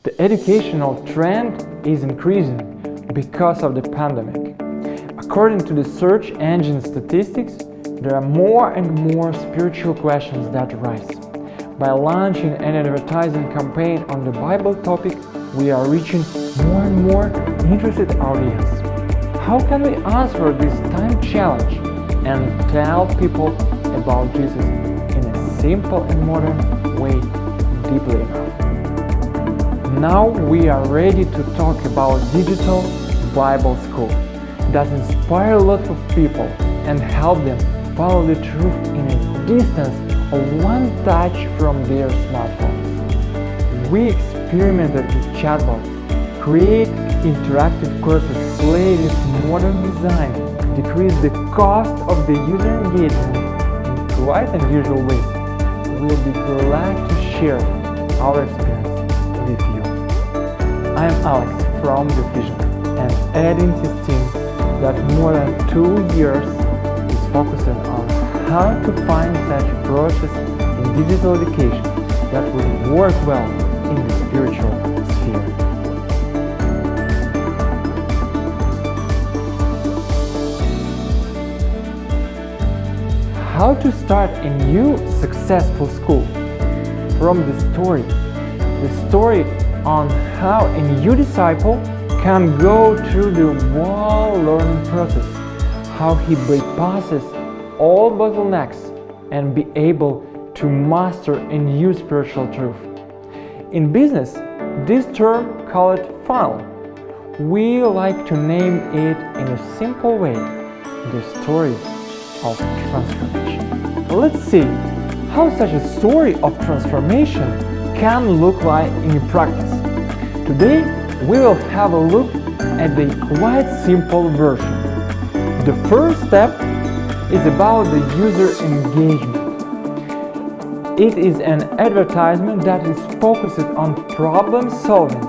The educational trend is increasing because of the pandemic. According to the search engine statistics, there are more and more spiritual questions that arise. By launching an advertising campaign on the Bible topic, we are reaching more and more interested audience. How can we answer this time challenge and tell people about Jesus in a simple and modern way, deeply enough? Now we are ready to talk about digital Bible school that inspire a lot of people and help them follow the truth in a distance of one touch from their smartphones. We experimented with chatbots, create interactive courses, play with modern design, decrease the cost of the user engagement in quite unusual ways. We'll be glad to share our experience with you. I'm Alex from DeepVision, an Adventist team that more than 2 years is focusing on how to find such approaches in digital education that will work well in the spiritual sphere. How to start a new successful school? From the story on how a new disciple can go through the whole learning process, how he bypasses all bottlenecks and be able to master a new spiritual truth. In business, this term called funnel. We like to name it in a simple way, the story of transformation. Let's see how such a story of transformation can look like in practice. Today, we will have a look at the quite simple version. The first step is about the user engagement. It is an advertisement that is focused on problem solving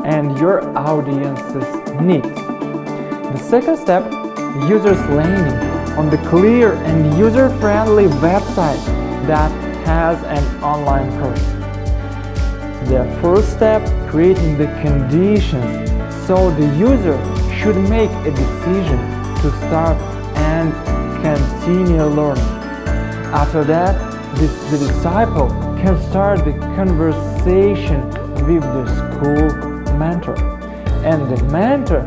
and your audience's needs. The second step, users landing on the clear and user-friendly website that has an online course. The first step, creating the conditions so the user should make a decision to start and continue learning. After that, the disciple can start the conversation with the school mentor, and the mentor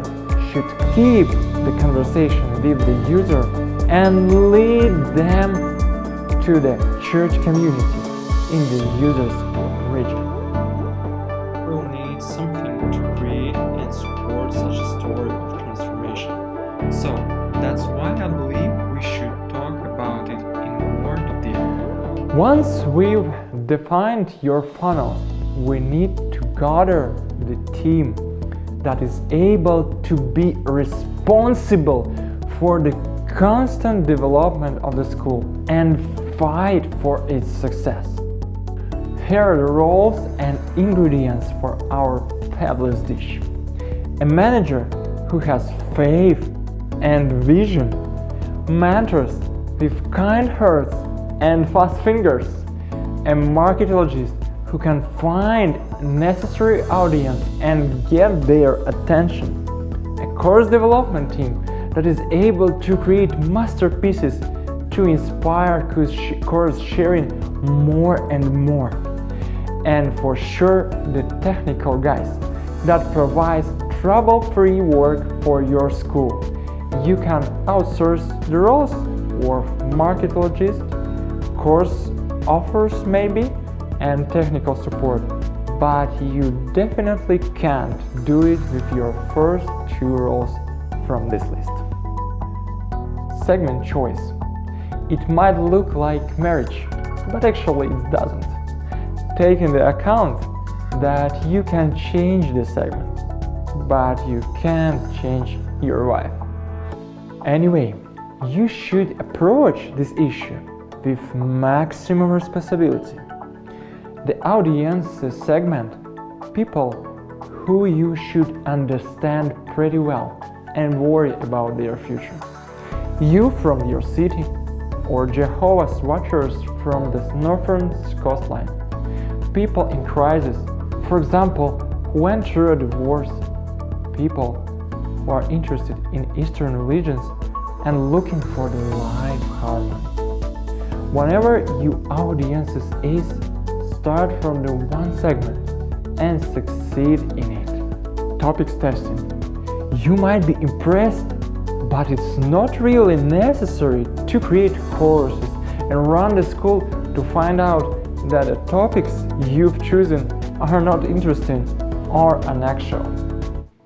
should keep the conversation with the user and lead them to the church community in the user's region. We'll need something to create and support such a story of transformation. So that's why I believe we should talk about it in more detail. Once we've defined your funnel, we need to gather the team that is able to be responsible for the constant development of the school and fight for its success. Here are the roles and ingredients for our fabulous dish. A manager who has faith and vision, mentors with kind hearts and fast fingers, a marketologist who can find necessary audience and get their attention, a course development team that is able to create masterpieces to inspire course sharing more and more, and for sure the technical guys that provides trouble-free work for your school. You can outsource the roles of marketologist, course offers maybe, and technical support, but you definitely can't do it with your first 2 roles from this list. Segment choice. It might look like marriage, but actually it doesn't. Take into account that you can change the segment, but you can't change your wife. Anyway, you should approach this issue with maximum responsibility. The audience segment, people who you should understand pretty well and worry about their future. You from your city, or Jehovah's Watchers from the northern coastline. People in crisis, for example, went through a divorce, people who are interested in Eastern religions and looking for the life harmony. Whenever your audiences is, start from the one segment and succeed in it. Topics testing. You might be impressed, but it's not really necessary to create courses and run the school to find out that the topics you've chosen are not interesting or unnatural.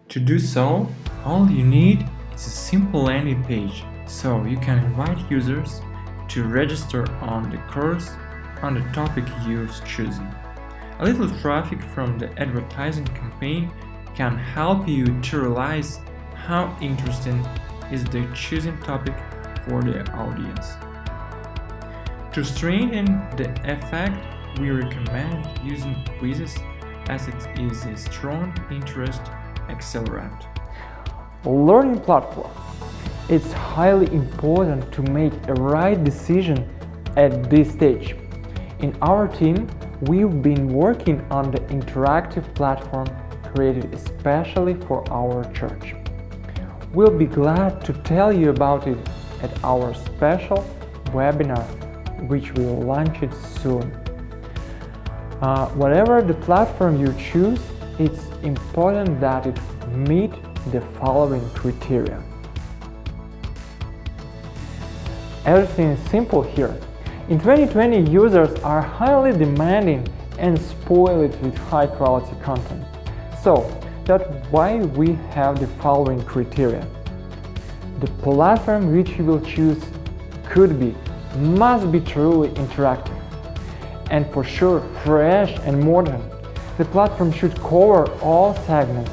To do so, all you need is a simple landing page, so you can invite users to register on the course on the topic you've chosen. A little traffic from the advertising campaign can help you to realize how interesting is the chosen topic for the audience. To strengthen the effect, we recommend using quizzes as it is a strong interest accelerant. Learning platform. It's highly important to make a right decision at this stage. In our team, we've been working on the interactive platform created especially for our church. We'll be glad to tell you about it at our special webinar, which will launch it soon. Whatever the platform you choose, it's important that it meet the following criteria. Everything is simple here. In 2020, users are highly demanding and spoil it with high quality content. So that's why we have the following criteria. The platform which you will choose must be truly interactive, and for sure fresh and modern. The platform should cover all segments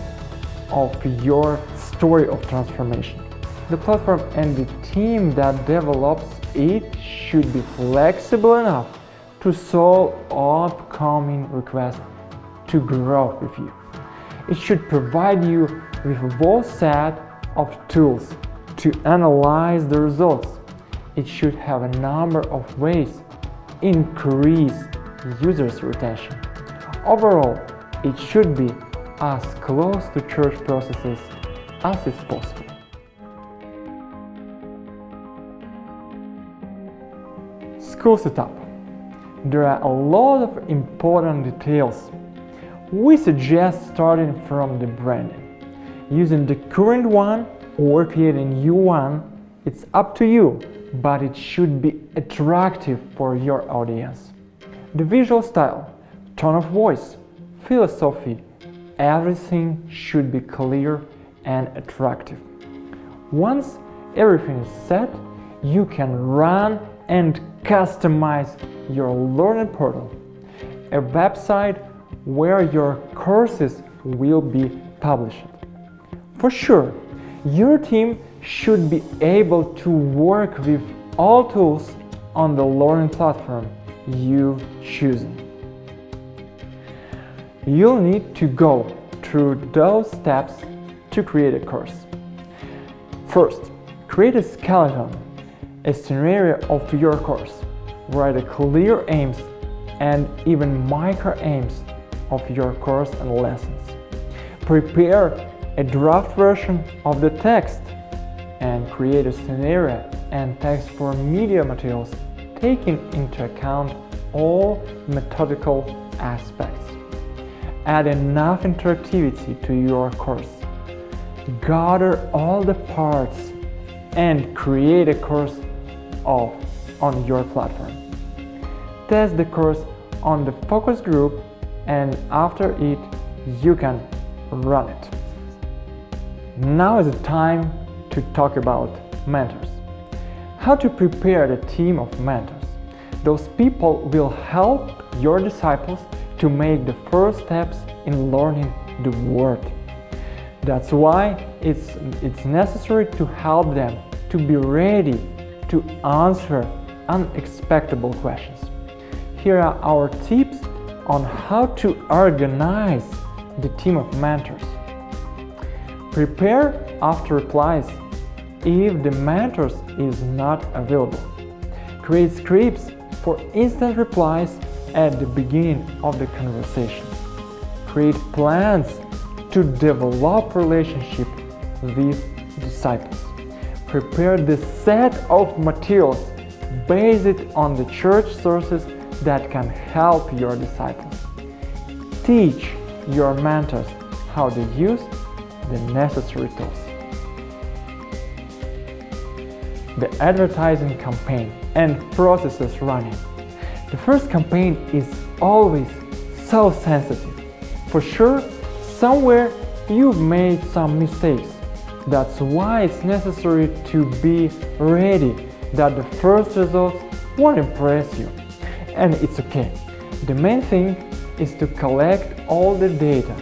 of your story of transformation. The platform and the team that develops it should be flexible enough to solve upcoming requests to grow with you. It should provide you with a full set of tools to analyze the results. It should have a number of ways increase users' retention. Overall, it should be as close to church processes as is possible. School setup. There are a lot of important details. We suggest starting from the branding. Using the current one or creating a new one, it's up to you, but it should be attractive for your audience. The visual style, tone of voice, philosophy, everything should be clear and attractive. Once everything is set, you can run and customize your learning portal, a website where your courses will be published. For sure, your team should be able to work with all tools on the learning platform you've chosen. You'll need to go through those steps to create a course. First, create a skeleton, a scenario of your course. Write a clear aims and even micro aims of your course and lessons. Prepare a draft version of the text and create a scenario and text for media materials, taking into account all methodical aspects. Add enough interactivity to your course. Gather all the parts and create a course on your platform. Test the course on the focus group, and after it, you can run it. Now is the time to talk about mentors. How to prepare the team of mentors. Those people will help your disciples to make the first steps in learning the Word. That's why it's necessary to help them to be ready to answer unexpected questions. Here are our tips on how to organize the team of mentors. Prepare after replies if the mentors is not available. Create scripts for instant replies at the beginning of the conversation. create plans to develop relationship with disciples. Prepare the set of materials based on the church sources that can help your disciples. Teach your mentors how to use the necessary tools. The advertising campaign and processes running. The first campaign is always so sensitive. For sure, somewhere you've made some mistakes. That's why it's necessary to be ready that the first results won't impress you. And it's okay. The main thing is to collect all the data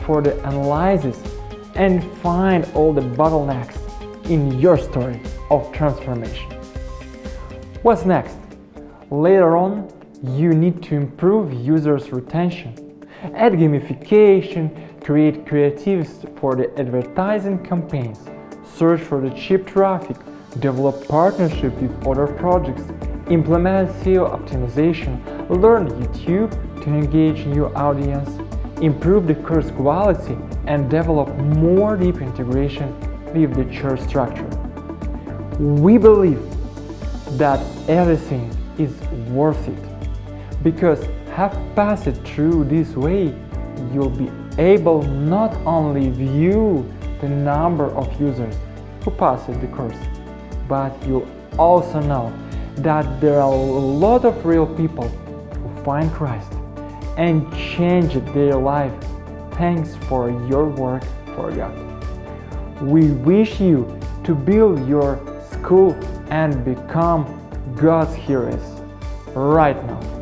for the analysis and find all the bottlenecks in your story of transformation. What's next? Later on, you need to improve users' retention, add gamification, create creatives for the advertising campaigns, search for the cheap traffic, develop partnerships with other projects, implement SEO optimization, learn YouTube to engage new audience, improve the course quality, and develop more deep integration with the church structure. We believe that everything is worth it, because have passed through this way, you'll be able not only view the number of users who passed the course, but you'll also know that there are a lot of real people who find Christ and change their life thanks for your work for God. We wish you to build your school and become God's heroes right now.